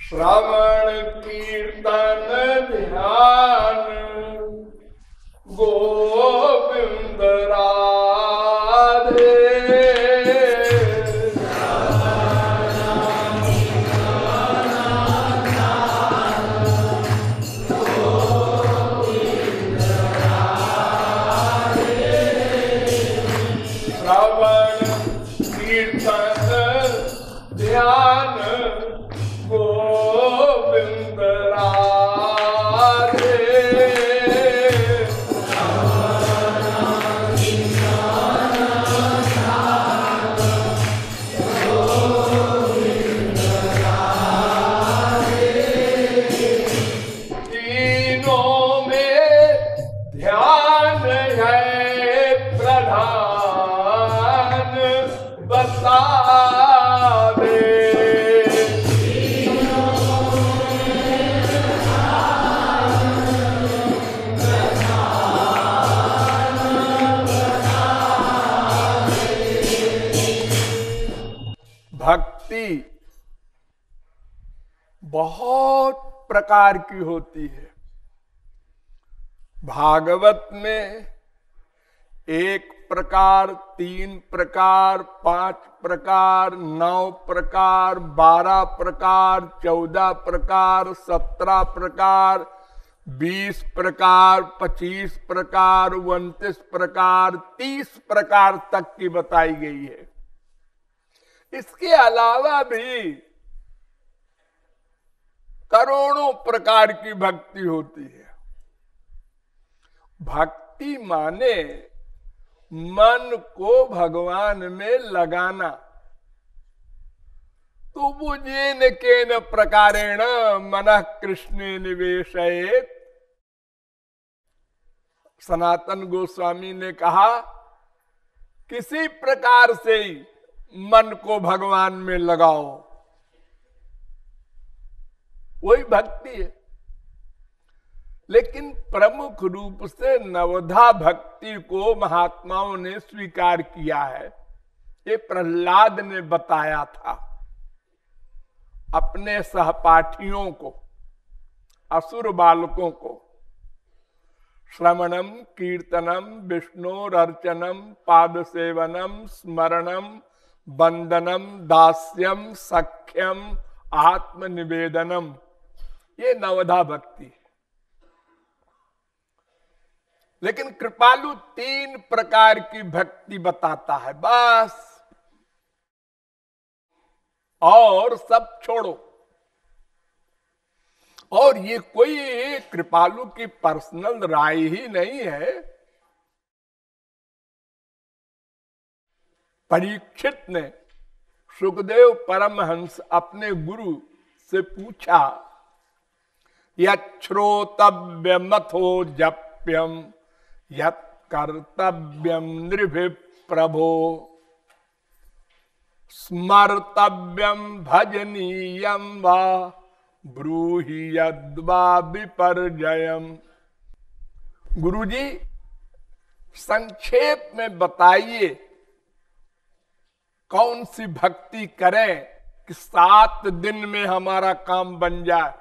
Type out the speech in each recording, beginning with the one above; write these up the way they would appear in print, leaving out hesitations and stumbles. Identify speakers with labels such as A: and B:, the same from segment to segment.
A: श्रवण कीर्तन ध्यान गोविंद राधे। श्रवण कीर्तन ध्यान गोविंद राधे। तीनों में ध्यान है प्रधान बता दे। भक्ति बहुत प्रकार की होती है। भागवत में 1 प्रकार, 3 प्रकार, 5 प्रकार, 9 प्रकार, 12 प्रकार, 14 प्रकार, 17 प्रकार, 20 प्रकार, 25 प्रकार, 29 प्रकार, 30 प्रकार तक की बताई गई है। इसके अलावा भी करोड़ों प्रकार की भक्ति होती है। भक्ति माने मन को भगवान में लगाना। तो वो जेन केन प्रकारेण मनः कृष्णे निवेशयेत्। सनातन गोस्वामी ने कहा किसी प्रकार से ही मन को भगवान में लगाओ, वही भक्ति है। लेकिन प्रमुख रूप से नवधा भक्ति को महात्माओं ने स्वीकार किया है। ये प्रहलाद ने बताया था अपने सहपाठियों को, असुर बालकों को। श्रवणम कीर्तनम विष्णोरर्चनम पाद सेवनम स्मरणम वंदनम दास्यम सख्यम आत्मनिवेदनम, ये नवधा भक्ति है। लेकिन कृपालु 3 प्रकार की भक्ति बताता है बस, और सब छोड़ो। और ये कोई कृपालु की पर्सनल राय ही नहीं है। परीक्षित ने सुखदेव परमहंस अपने गुरु से पूछा, यच्छ्रोतव्यमथो जप्यम यत् कर्तव्यम नृभिः प्रभो स्मर्तव्यम भजनीयम वा ब्रूहि यद्वा विपर्जयम। गुरुजी संक्षेप में बताइए कौन सी भक्ति करें कि 7 दिन में हमारा काम बन जाए,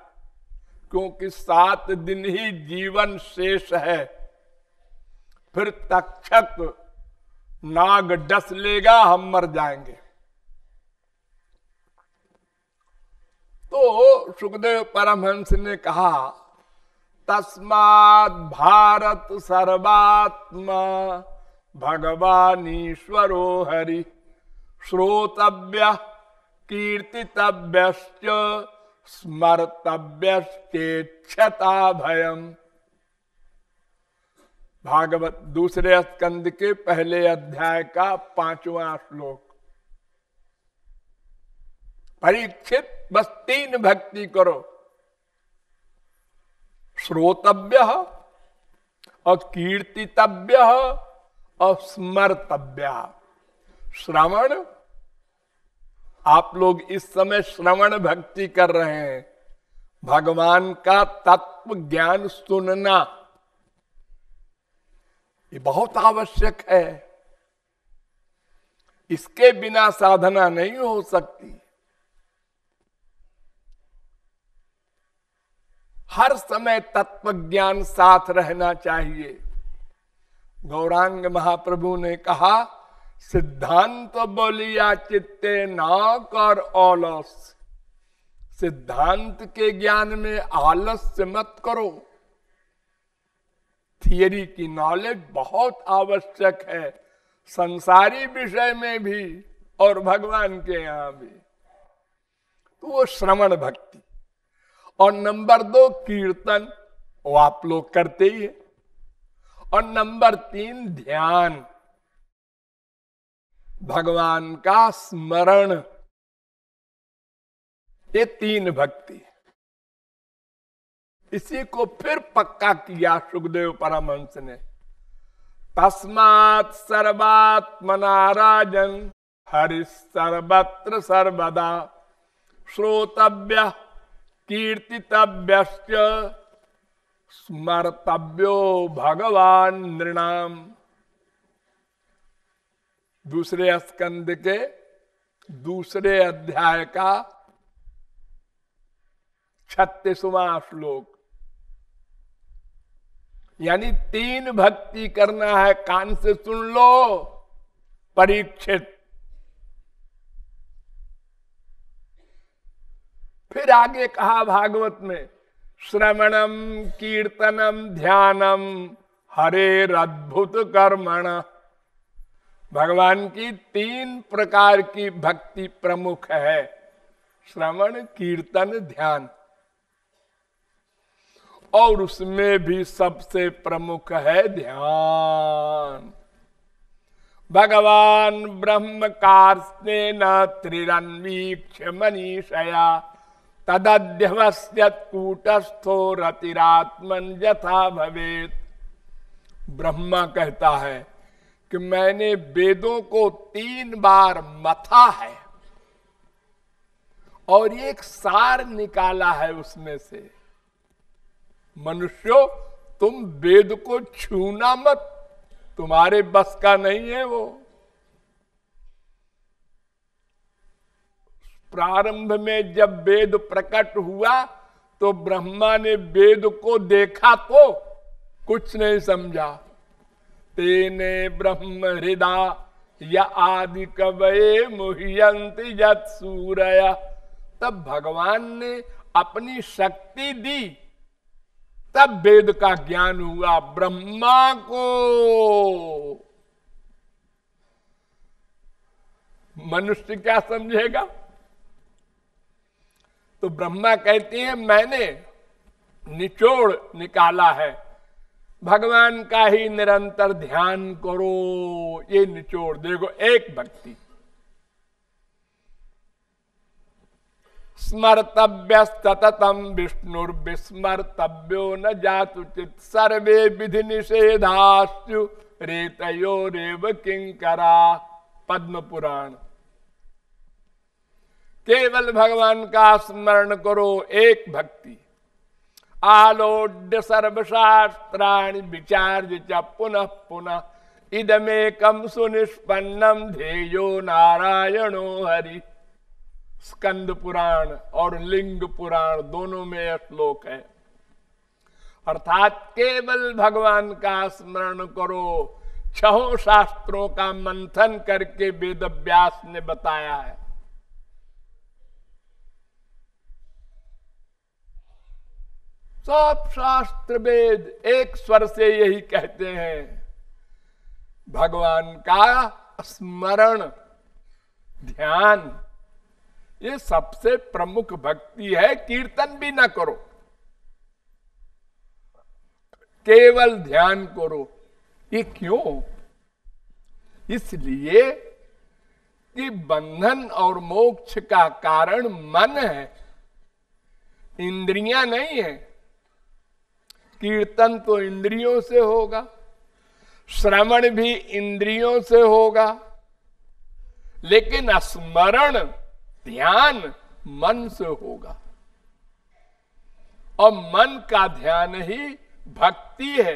A: क्योंकि 7 दिन ही जीवन शेष है। फिर तक्षक नाग डस लेगा, हम मर जाएंगे। तो सुखदेव परमहंस ने कहा, तस्मात् भारत सर्वात्मा भगवान ईश्वरो हरि श्रोतव्य कीर्तितव्यश्च स्मर्तव्यश्चेक्षता भयम। भागवत 2 स्कंद के पहले अध्याय का 5वां श्लोक। परीक्षित बस 3 भक्ति करो, श्रोतव्य और कीर्तितव्य और स्मर्तव्य। श्रवण, आप लोग इस समय श्रवण भक्ति कर रहे हैं। भगवान का तत्व ज्ञान सुनना ये बहुत आवश्यक है। इसके बिना साधना नहीं हो सकती। हर समय तत्व ज्ञान साथ रहना चाहिए। गौरांग महाप्रभु ने कहा, सिद्धांत बोलिया चित्ते ना कर आलस। सिद्धांत के ज्ञान में आलस्य मत करो। थियरी की नॉलेज बहुत आवश्यक है, संसारी विषय में भी और भगवान के यहां भी। तो वो श्रवण भक्ति। और नंबर 2 कीर्तन, वो आप लोग करते ही है। और नंबर 3 ध्यान, भगवान का स्मरण। ये 3 भक्ति। इसी को फिर पक्का किया सुखदेव परमहंस ने। तस्मात् सर्वात्मना राजन हरि सर्वत्र सर्वदा श्रोतव्य कीर्तितव्यश्च स्मर्तव्यो भगवान नृणाम। दूसरे स्कंद के दूसरे अध्याय का 36वां श्लोक। यानी 3 भक्ति करना है। कान से सुन लो परीक्षित। फिर आगे कहा भागवत में, श्रवणम कीर्तनम ध्यानम हरेर अद्भुत कर्मण। भगवान की 3 प्रकार की भक्ति प्रमुख है, श्रवण कीर्तन ध्यान। और उसमें भी सबसे प्रमुख है ध्यान। भगवान ब्रह्म कार्स्नेन त्रिरन्वीक्ष्य मनीषया तदध्यवस्यत् कूटस्थो रतिरात्मन यथा भवेत। ब्रह्मा कहता है कि मैंने वेदों को 3 बार मथा है और एक सार निकाला है उसमें से। मनुष्यों, तुम वेद को छूना मत, तुम्हारे बस का नहीं है वो। प्रारंभ में जब वेद प्रकट हुआ तो ब्रह्मा ने वेद को देखा तो कुछ नहीं समझा। तेने ब्रह्म हृदय या आदि कवये मुह्यन्ति यत् सूरय। तब भगवान ने अपनी शक्ति दी, तब वेद का ज्ञान हुआ ब्रह्मा को। मनुष्य क्या समझेगा? तो ब्रह्मा कहते हैं मैंने निचोड़ निकाला है, भगवान का ही निरंतर ध्यान करो। ये निचोड़ देखो, एक भक्ति। स्मर्तव्य सततम विष्णुर्विस्मर्तव्यो न जातुचित सर्वे विधि निषेधास्तु रेतयो रेव किंकरा। पद्म पुराण। केवल भगवान का स्मरण करो, एक भक्ति। आलोड्य सर्वशास्त्राणि विचार्य च पुनः पुनः इदमेकं सुनिष्पन्नम ध्येयो नारायणो हरि। स्कंद पुराण और लिंग पुराण दोनों में यह श्लोक है। अर्थात केवल भगवान का स्मरण करो। 6 शास्त्रों का मंथन करके वेद व्यास ने बताया है। सब शास्त्र वेद एक स्वर से यही कहते हैं, भगवान का स्मरण ध्यान ये सबसे प्रमुख भक्ति है। कीर्तन भी ना करो, केवल ध्यान करो। ये क्यों? इसलिए कि बंधन और मोक्ष का कारण मन है, इंद्रियां नहीं है। कीर्तन तो इंद्रियों से होगा, श्रवण भी इंद्रियों से होगा, लेकिन स्मरण ध्यान मन से होगा। और मन का ध्यान ही भक्ति है।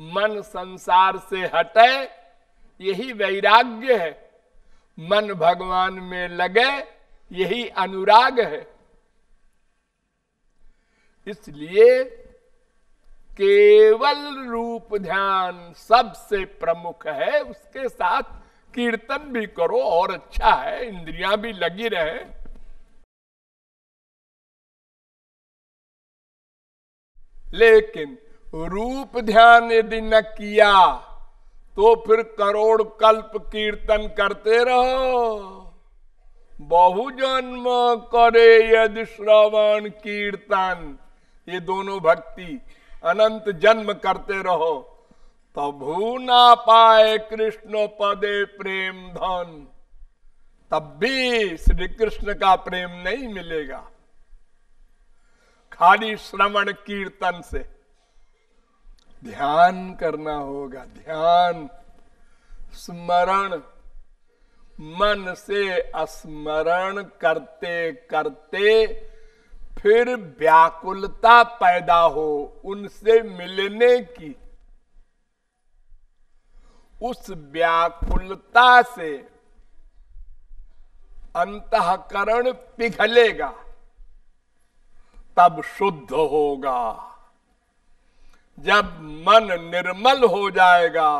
A: मन संसार से हटे, यही वैराग्य है। मन भगवान में लगे, यही अनुराग है। इसलिए केवल रूप ध्यान सबसे प्रमुख है। उसके साथ कीर्तन भी करो और अच्छा है, इंद्रियां भी लगी रहे। लेकिन रूप ध्यान यदि न किया तो फिर करोड़ कल्प कीर्तन करते रहो। बहु जन्म करे यदि श्रवण कीर्तन, ये दोनों भक्ति अनंत जन्म करते रहो, तभू ना पाए कृष्ण पदे प्रेम धन, तब भी श्री कृष्ण का प्रेम नहीं मिलेगा। खाली श्रवण कीर्तन से ध्यान करना होगा। ध्यान, स्मरण, मन से स्मरण करते करते फिर व्याकुलता पैदा हो उनसे मिलने की। उस व्याकुलता से अंतःकरण पिघलेगा, तब शुद्ध होगा। जब मन निर्मल हो जाएगा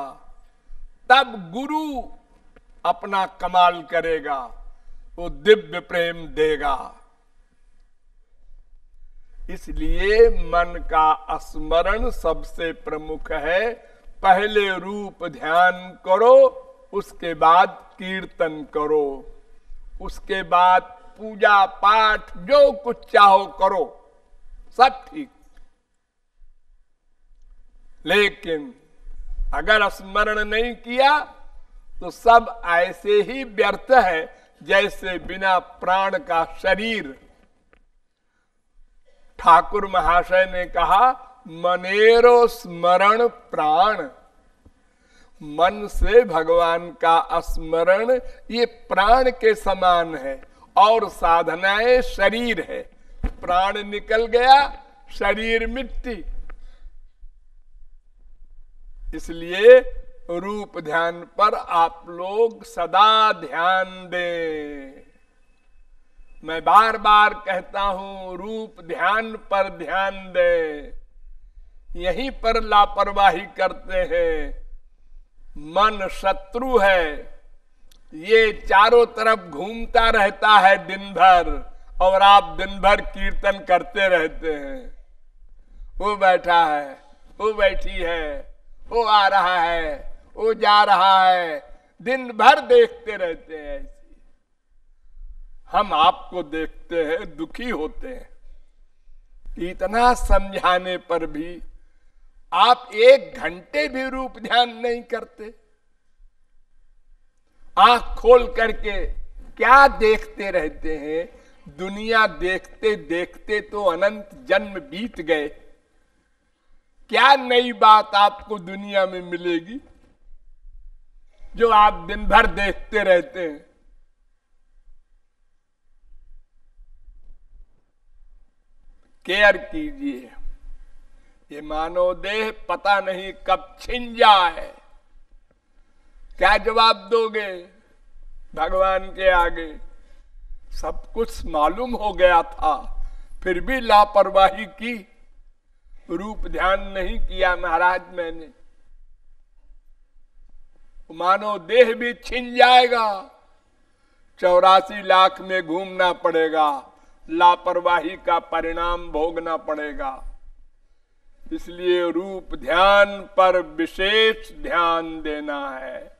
A: तब गुरु अपना कमाल करेगा, वो दिव्य प्रेम देगा। इसलिए मन का स्मरण सबसे प्रमुख है। पहले रूप ध्यान करो, उसके बाद कीर्तन करो, उसके बाद पूजा पाठ जो कुछ चाहो करो, सब ठीक। लेकिन अगर स्मरण नहीं किया तो सब ऐसे ही व्यर्थ है जैसे बिना प्राण का शरीर। ठाकुर महाशय ने कहा, मनेरो स्मरण प्राण। मन से भगवान का स्मरण ये प्राण के समान है और साधनाएं शरीर है। प्राण निकल गया, शरीर मिट्टी। इसलिए रूप ध्यान पर आप लोग सदा ध्यान दें। मैं बार बार कहता हूं, रूप ध्यान पर ध्यान दें। यहीं पर लापरवाही करते हैं। मन शत्रु है, ये चारों तरफ घूमता रहता है दिन भर, और आप दिन भर कीर्तन करते रहते हैं। वो बैठा है, वो बैठी है, वो आ रहा है, वो जा रहा है, दिन भर देखते रहते हैं। हम आपको देखते हैं, दुखी होते हैं। इतना समझाने पर भी आप 1 घंटे भी रूप ध्यान नहीं करते। आंख खोल करके क्या देखते रहते हैं? दुनिया देखते देखते तो अनंत जन्म बीत गए। क्या नई बात आपको दुनिया में मिलेगी जो आप दिन भर देखते रहते हैं? केयर कीजिए। ये मानव देह पता नहीं कब छिन जाए। क्या जवाब दोगे भगवान के आगे? सब कुछ मालूम हो गया था, फिर भी लापरवाही की, रूप ध्यान नहीं किया महाराज मैंने। मानव देह भी छिन जाएगा, 84 लाख में घूमना पड़ेगा, लापरवाही का परिणाम भोगना पड़ेगा। इसलिए रूप ध्यान पर विशेष ध्यान देना है।